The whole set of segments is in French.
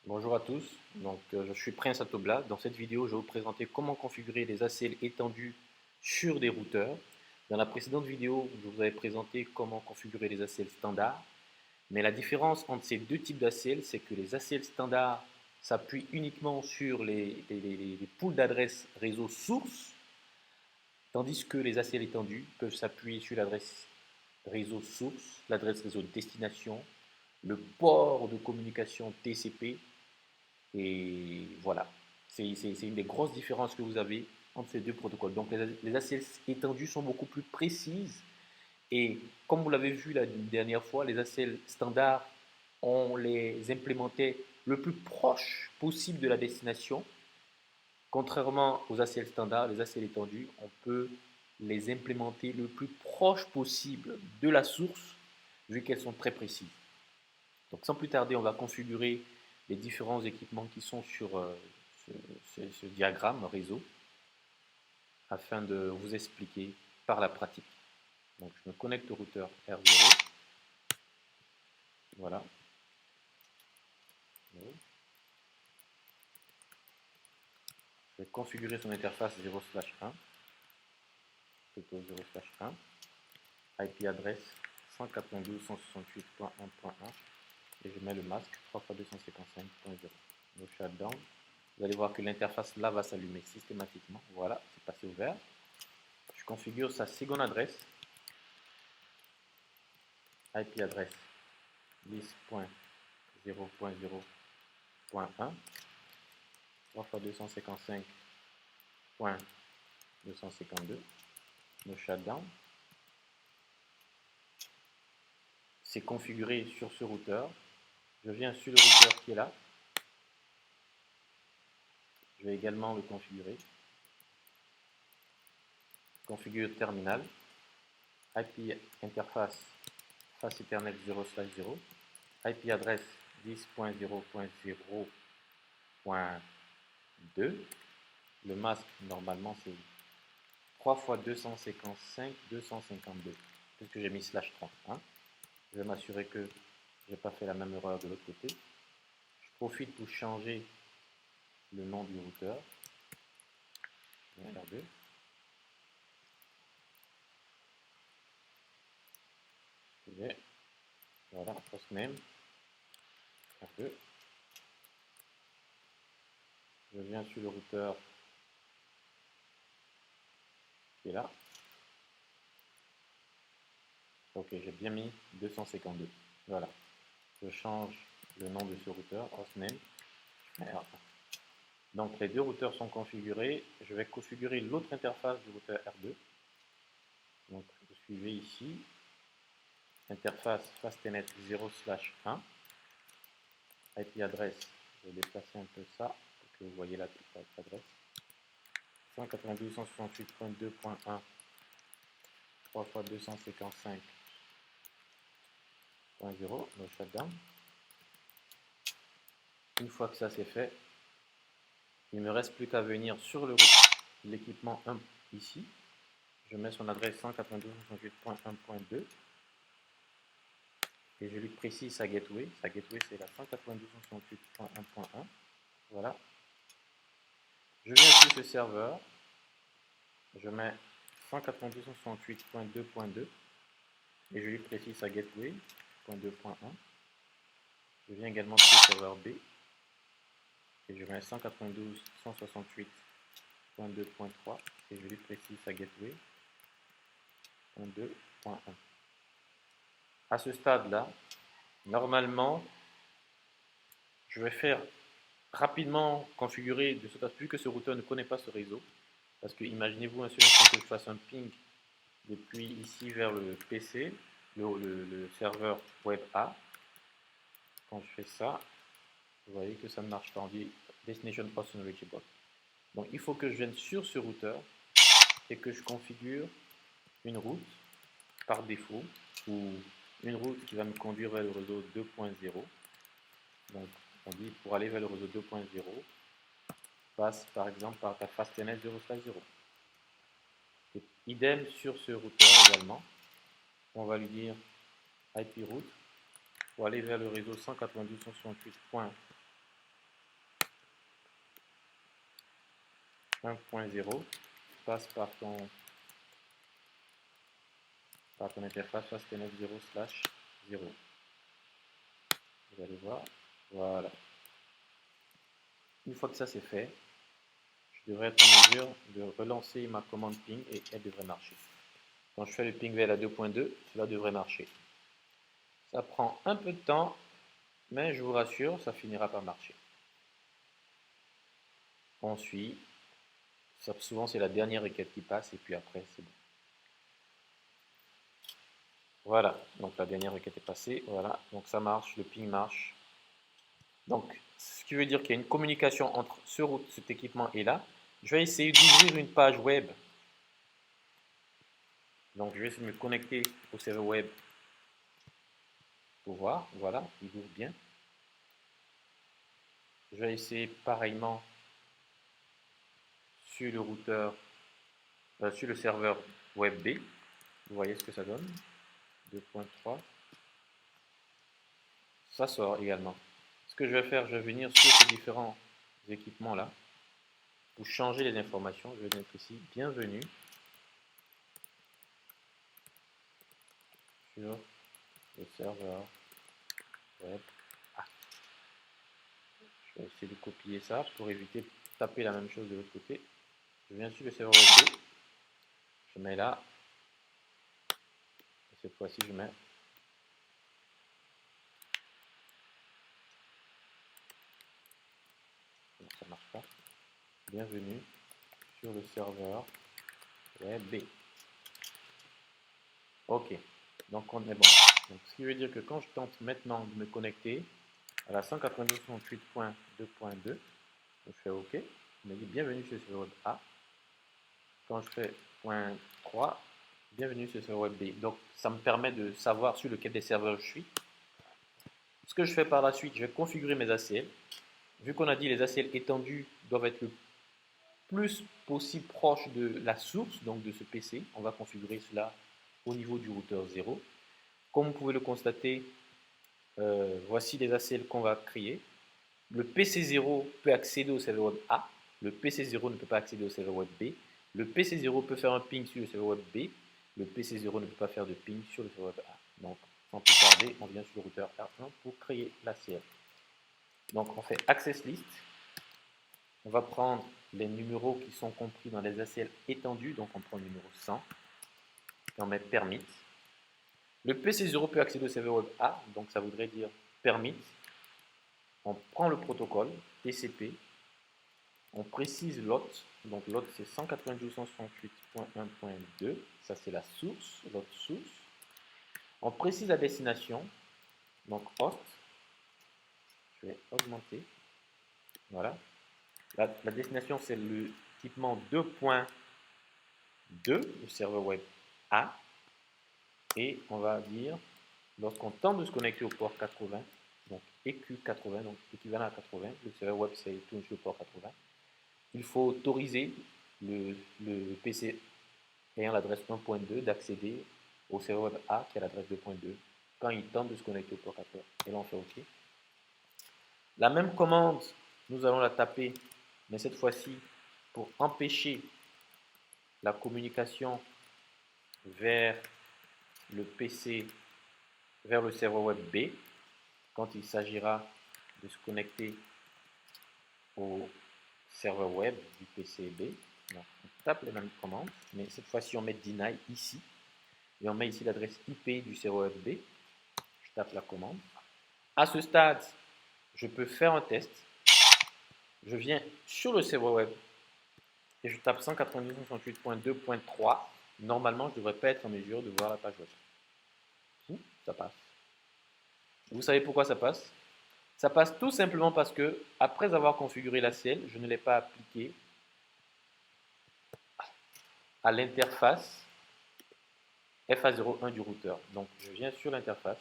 Bonjour à tous, je suis Prince Atobla. Dans cette vidéo, je vais vous présenter comment configurer les ACL étendus sur des routeurs. Dans la précédente vidéo, je vous avais présenté comment configurer les ACL standards. Mais la différence entre ces deux types d'ACL, c'est que les ACL standards s'appuient uniquement sur les pools d'adresses réseau source, tandis que les ACL étendus peuvent s'appuyer sur l'adresse réseau source, l'adresse réseau destination, le port de communication TCP. Et voilà, c'est une des grosses différences que vous avez entre ces deux protocoles. Donc les ACL étendues sont beaucoup plus précises. Et comme vous l'avez vu la dernière fois, les ACL standards, on les implémentait le plus proche possible de la destination. Contrairement aux ACL standards, les ACL étendus, on peut les implémenter le plus proche possible de la source, vu qu'elles sont très précises. Donc sans plus tarder, on va configurer les différents équipements qui sont sur ce diagramme réseau afin de vous expliquer par la pratique. Donc je me connecte au routeur R0. Voilà. Je vais configurer son interface 0/1, plutôt 0/1, IP adresse 192.168.1.1 et je mets le masque 3x255.0. Le shutdown. Vous allez voir que l'interface là va s'allumer systématiquement. Voilà, c'est passé au vert. Je configure sa seconde adresse, IP adresse 10.0.0.1 3x255.252. Le shutdown. C'est configuré sur ce routeur. Je viens sur le routeur qui est là. Je vais également le configurer. Configure terminal. IP interface face Ethernet 0/0. IP adresse 10.0.0.2. Le masque, normalement, c'est 3x255.252. Puisque j'ai mis /3. Hein. Je vais m'assurer que je n'ai pas fait la même erreur de l'autre côté. Je profite pour changer le nom du routeur. R2. Voilà, hostname. R2. Je viens sur le routeur qui est là. Ok, j'ai bien mis 252. Voilà. Je change le nom de ce routeur, hostname. R1. Donc les deux routeurs sont configurés. Je vais configurer l'autre interface du routeur R2. Donc vous suivez ici. Interface Fastnet 0/1. IP adresse, je vais déplacer un peu ça pour que vous voyez la adresse. 192.168.2.1 3x255.0, le shutdown. Une fois que ça c'est fait, il ne me reste plus qu'à venir sur l'équipement 1 ici. Je mets son adresse 192.168.1.2 et je lui précise sa gateway. Sa gateway c'est la 192.168.1.1. Voilà. Je viens sur ce serveur. Je mets 192.168.2.2 et je lui précise sa gateway .2.1. Je viens également sur le serveur B et je mets 192.168.2.3 et je lui précise sa gateway .2.1. À ce stade-là, normalement, je vais faire rapidement configurer de ce vu que ce routeur ne connaît pas ce réseau. Parce que imaginez-vous un seul instant que je fasse un ping depuis ici vers le PC, le serveur web A. Quand je fais ça, vous voyez que ça ne marche pas. On dit Destination Host Unreachable. Donc il faut que je vienne sur ce routeur et que je configure une route par défaut ou une route qui va me conduire vers le réseau 2.0. Donc on dit pour aller vers le réseau 2.0, passe par exemple par ta Fastnet 0/0. Idem sur ce routeur également. On va lui dire IP route pour aller vers le réseau 192.168.2.1. 1.0 passe par ton interface fastnet 0/0. Vous allez voir, voilà. Une fois que ça c'est fait, je devrais être en mesure de relancer ma commande ping et elle devrait marcher. Quand je fais le ping vers la 2.2, cela devrait marcher. Ça prend un peu de temps, mais je vous rassure, ça finira par marcher. On suit. Souvent c'est la dernière requête qui passe et puis après c'est bon. Voilà, donc la dernière requête est passée, voilà, donc ça marche, le ping marche. Donc, ce qui veut dire qu'il y a une communication entre cet équipement et là. Je vais essayer d'ouvrir une page web. Donc, je vais essayer de me connecter au serveur web pour voir, voilà, il ouvre bien. Je vais essayer pareillement sur le routeur, sur le serveur web B. Vous voyez ce que ça donne, 2.3. Ça sort également. Ce que je vais faire, je vais venir sur ces différents équipements là pour changer les informations. Je vais mettre ici bienvenue sur le serveur web A. Je vais essayer de copier ça pour éviter de taper la même chose de l'autre côté. Je viens sur le serveur web B, je mets là, et cette fois-ci je mets non, ça marche pas. Bienvenue sur le serveur web B. Ok, donc on est bon. Donc, ce qui veut dire que quand je tente maintenant de me connecter à la 192.168.2.2, je fais OK, il me dit bienvenue sur le serveur web A. Quand je fais .3, bienvenue sur le serveur web B. Donc ça me permet de savoir sur lequel des serveurs je suis. Ce que je fais par la suite, je vais configurer mes ACL. Vu qu'on a dit les ACL étendus doivent être le plus possible proche de la source, donc de ce PC, on va configurer cela au niveau du routeur 0. Comme vous pouvez le constater, voici les ACL qu'on va créer. Le PC0 peut accéder au serveur web A, le PC0 ne peut pas accéder au serveur web B, le PC0 peut faire un ping sur le serveur web B, le PC0 ne peut pas faire de ping sur le serveur web A. Donc, sans plus tarder, on vient sur le routeur R1 pour créer l'ACL. Donc, on fait Access List. On va prendre les numéros qui sont compris dans les ACL étendus. Donc, on prend le numéro 100 et on met Permit. Le PC0 peut accéder au serveur web A, donc ça voudrait dire Permit. On prend le protocole TCP. On précise l'hôte, donc l'hôte c'est 192.168.1.2, ça c'est la source, l'hôte source. On précise la destination, donc host, je vais augmenter, voilà. La destination c'est l'équipement 2.2, le serveur web A, et on va dire, lorsqu'on tente de se connecter au port 80, donc EQ80, donc équivalent à 80, le serveur web c'est tourne sur le port 80, il faut autoriser le PC ayant l'adresse 1.2 d'accéder au serveur web A qui a l'adresse 2.2 quand il tente de se connecter au port 80. Et là, on fait OK. La même commande, nous allons la taper, mais cette fois-ci, pour empêcher la communication vers le PC, vers le serveur web B, quand il s'agira de se connecter au serveur web du PC B. Donc, on tape les mêmes commandes, mais cette fois-ci, on met deny ici. Et on met ici l'adresse IP du serveur web B. Je tape la commande. À ce stade, je peux faire un test. Je viens sur le serveur web et je tape 192.168.2.3. Normalement, je ne devrais pas être en mesure de voir la page web. Ça passe. Vous savez pourquoi ça passe? Ça passe tout simplement parce que, après avoir configuré l'ACL, je ne l'ai pas appliqué à l'interface FA01 du routeur. Donc, je viens sur l'interface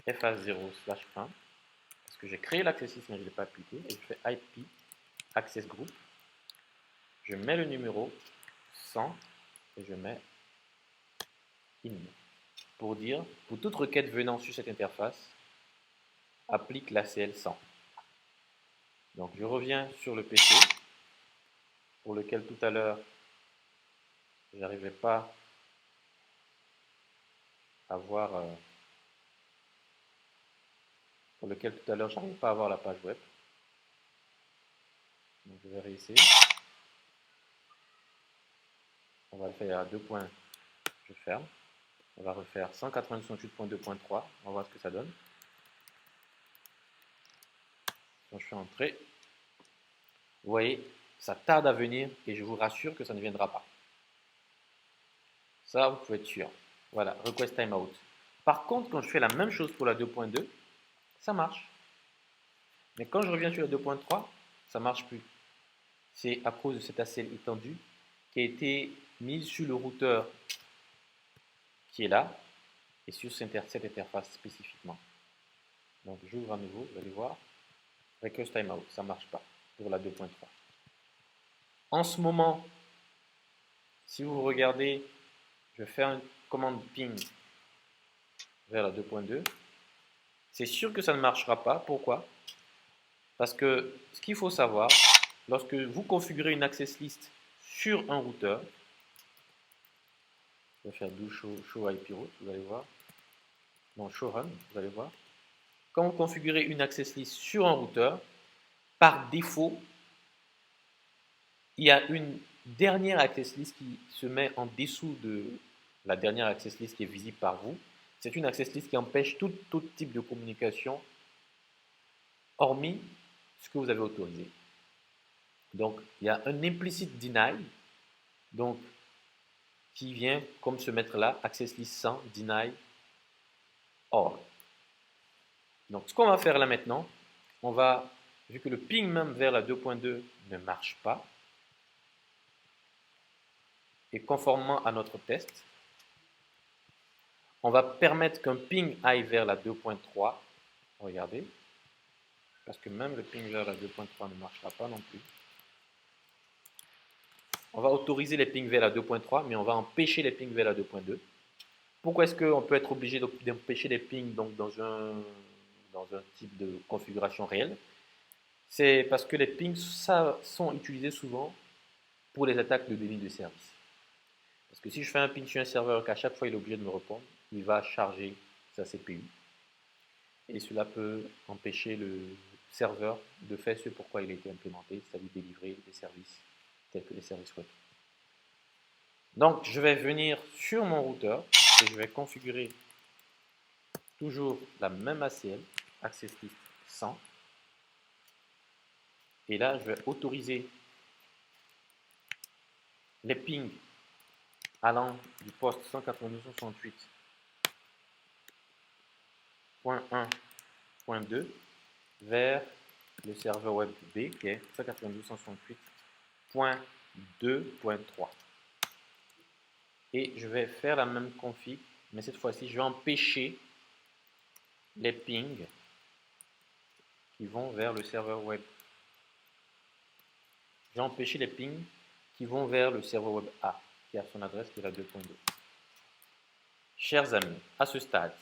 FA0/1 parce que j'ai créé l'access list mais je ne l'ai pas appliqué et je fais IP access group. Je mets le numéro 100 et je mets in pour dire, pour toute requête venant sur cette interface, applique l'ACL 100. Donc, je reviens sur le PC. pour lequel tout à l'heure, je n'arrivais pas à voir, la page web. Donc je vais réessayer. On va le faire à 2 points, je ferme. On va refaire 192.8.2.3, on va voir ce que ça donne. Quand je fais entrer, vous voyez, ça tarde à venir et je vous rassure que ça ne viendra pas. Ça, vous pouvez être sûr. Voilà, request timeout. Par contre, quand je fais la même chose pour la 2.2, ça marche. Mais quand je reviens sur la 2.3, ça ne marche plus. C'est à cause de cette ACL étendue qui a été mise sur le routeur qui est là et sur cette interface spécifiquement. Donc j'ouvre à nouveau, vous allez voir, request timeout, ça ne marche pas pour la 2.3. En ce moment, si vous regardez, je vais faire une commande ping vers la 2.2. C'est sûr que ça ne marchera pas. Pourquoi? Parce que ce qu'il faut savoir, lorsque vous configurez une access list sur un routeur, je vais faire do show IP route, vous allez voir. Non, show run, vous allez voir. Quand vous configurez une access list sur un routeur, par défaut, il y a une dernière access list qui se met en dessous de la dernière access list qui est visible par vous. C'est une access list qui empêche tout type de communication, hormis ce que vous avez autorisé. Donc, il y a un implicit deny, donc, qui vient comme se mettre là, access list 100, deny, all. Donc, ce qu'on va faire là maintenant, on va, vu que le ping même vers la 2.2 ne marche pas, et conformément à notre test, on va permettre qu'un ping aille vers la 2.3. Regardez. Parce que même le ping vers la 2.3 ne marchera pas non plus. On va autoriser les pings vers la 2.3, mais on va empêcher les pings vers la 2.2. Pourquoi est-ce qu'on peut être obligé d'empêcher les pings donc, dans un type de configuration réelle? C'est parce que les pings sont utilisés souvent pour les attaques de déni de service. Parce que si je fais un ping sur un serveur qu'à chaque fois il est obligé de me répondre, il va charger sa CPU. Et cela peut empêcher le serveur de faire ce pourquoi il a été implémenté, c'est-à-dire délivrer des services tels que les services web. Donc, je vais venir sur mon routeur et je vais configurer toujours la même ACL, Access List 100. Et là, je vais autoriser les pings allant du poste 192.168.1.2 vers le serveur web B qui est 192.168.2.3. Et je vais faire la même config, mais cette fois-ci, je vais empêcher les pings qui vont vers le serveur web. Je vais empêcher les pings qui vont vers le serveur web A, qui a son adresse qui est la 2.2. Chers amis, à ce stade,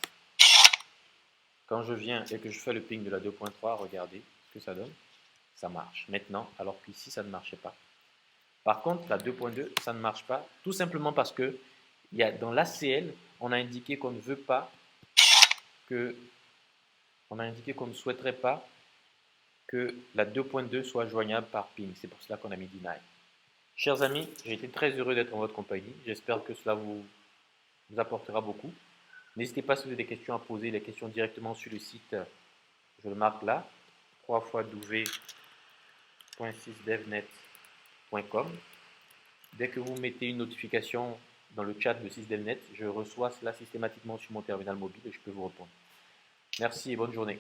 quand je viens et que je fais le ping de la 2.3, regardez ce que ça donne. Ça marche maintenant, alors qu'ici, ça ne marchait pas. Par contre, la 2.2, ça ne marche pas, tout simplement parce que dans l'ACL, on a indiqué qu'on ne veut pas on a indiqué qu'on ne souhaiterait pas que la 2.2 soit joignable par ping. C'est pour cela qu'on a mis deny. Chers amis, j'ai été très heureux d'être en votre compagnie. J'espère que cela vous apportera beaucoup. N'hésitez pas si vous avez des questions à poser, les questions directement sur le site. Je le marque là, www.sysdevnet.com. Dès que vous mettez une notification dans le chat de SysDevNet, je reçois cela systématiquement sur mon terminal mobile et je peux vous répondre. Merci et bonne journée.